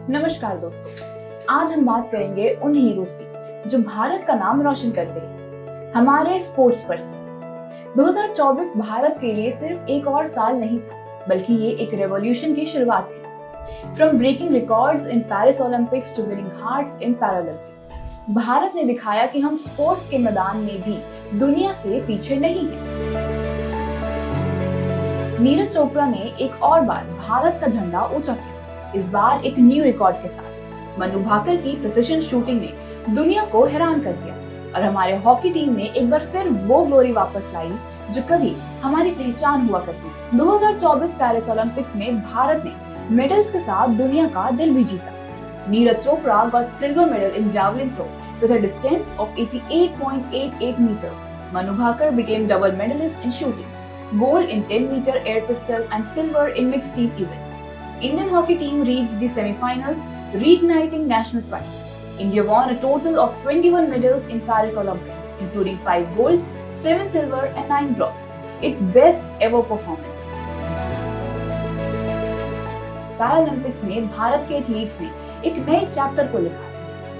नमस्कार दोस्तों, आज हम बात करेंगे उन हीरोज की जो भारत का नाम रोशन करते हैं, हमारे स्पोर्ट्स पर्सन। 2024 भारत के लिए सिर्फ एक और साल नहीं था, बल्कि ये एक रेवोल्यूशन की शुरुआत थी। From breaking records in Paris Olympics to winning hearts in Paralympics, Bharat ने दिखाया कि हम स्पोर्ट्स के मैदान में भी दुनिया से पीछे नहीं हैं। नीरज चोपड़ा ने एक और बार भारत का झंडा ऊंचा किया, इस बार एक न्यू रिकॉर्ड के साथ। मनु भाकर की प्रिसिशन शूटिंग ने दुनिया को हैरान कर दिया और हमारे हॉकी टीम ने एक बार फिर वो ग्लोरी वापस लाई जो कभी हमारी पहचान हुआ करती। 2024 पेरिस ओलंपिक्स में भारत ने मेडल्स के साथ दुनिया का दिल भी जीता। Neeraj Chopra got silver medal in javelin throw with a distance of 88.88 meters. Manu Bhaker became double medalist in shooting, gold in 10-meter air pistol and silver in mixed team event. Indian hockey team reached the semi-finals, reigniting national pride. India won a total of 21 medals in Paris Olympics, including 5 gold, 7 silver and 9 bronze. Its best ever performance. Paralympics में भारत के athletes ने एक नए chapter को लिखा।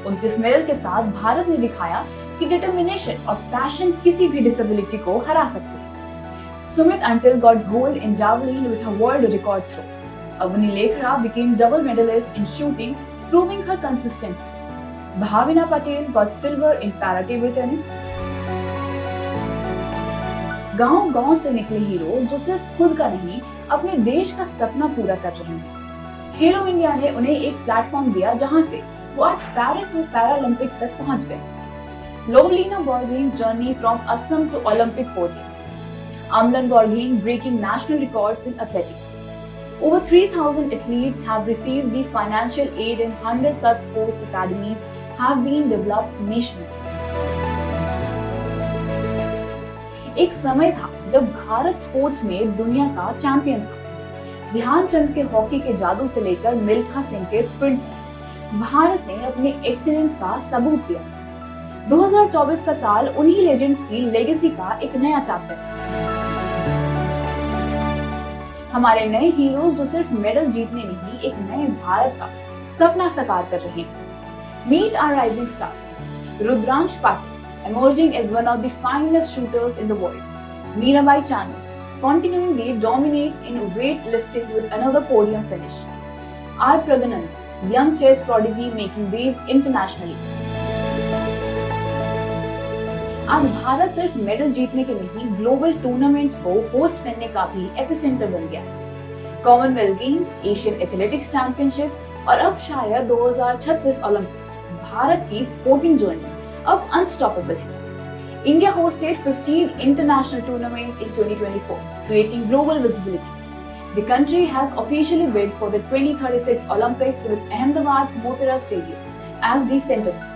29 medal के साथ भारत ने दिखाया कि डिटर्मिनेशन और पैशन किसी भी डिसेबिलिटी को हरा सकते हैं। Sumit until got gold in javelin with a world record throw. Avani Lekhara became double medalist in shooting, proving her consistency. Bhavina Patel got silver in para table tennis. गांव-गांव से निकले हीरो जो सिर्फ खुद का नहीं, अपने देश का सपना पूरा कर रहे हैं। खेलो इंडिया ने उन्हें एक प्लेटफॉर्म दिया जहां से वो आज पेरिस और पैरालंपिक्स तक पहुंच गए। Lovlina Borghene's journey from Assam to Olympic podium. Amlan Borghene breaking national records in athletics. Over 3,000 athletes have received the financial aid and 100 plus sports academies have been developed nationwide. एक समय था जब Bharat sports में दुनिया का champion था। ध्यानचंद के hockey के जादू से लेकर मिल्खा सिंह के स्प्रिंट तक भारत ने अपने एक्सीलेंस का सबूत दिया। 2024 का साल उन्हीं लेजेंड्स की लेगेसी का एक नया चैप्टर है। हमारे नए हीरोज जो सिर्फ मेडल जीतने नहीं, एक नए भारत का सपना साकार कर रहे हैं। Meet our rising star, Rudransh Patil, emerging as one of the finest shooters in the world. Mirabai Chanu, continuing to dominate in weightlifting with another podium finish. R. Praganand, young chess prodigy making waves internationally. आज भारत सिर्फ medal जीतने के नहीं, global tournaments को host करने का भी epicentre बन गया है। Commonwealth games, Asian athletics championships और अब शायद 2036 ओलंपिक्स, भारत की स्पोर्टिंग जर्नी अब अनस्टॉपेबल है। India hosted 15 international tournaments in 2024, creating global visibility. The country has officially bid for the 2036 Olympics with Ahmedabad's Motera Stadium as the centerpiece.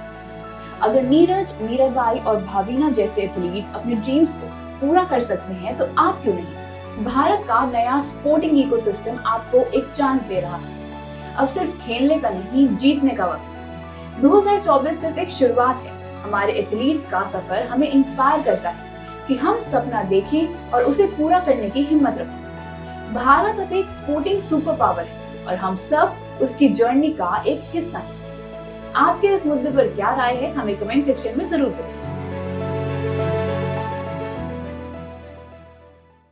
अगर नीरज, मीराबाई और भावीना जैसे athletes अपने ड्रीम्स को पूरा कर सकते हैं तो आप क्यों नहीं? भारत का नया स्पोर्टिंग इकोसिस्टम आपको एक चांस दे रहा है। अब सिर्फ खेलने का नहीं, जीतने का वक्त। 2024 सिर्फ एक शुरुआत है। हमारे एथलीट्स का सफर हमें इंस्पायर करता है कि हम सपना देखें और उसे पूरा करने की हिम्मत रखें। भारत अब एक स्पोर्टिंग सुपर पावर है और हम सब उसकी जर्नी का एक हिस्सा हैं। आपके इस मुद्दे पर क्या राय है, हमें कमेंट सेक्शन में जरूर बताएं।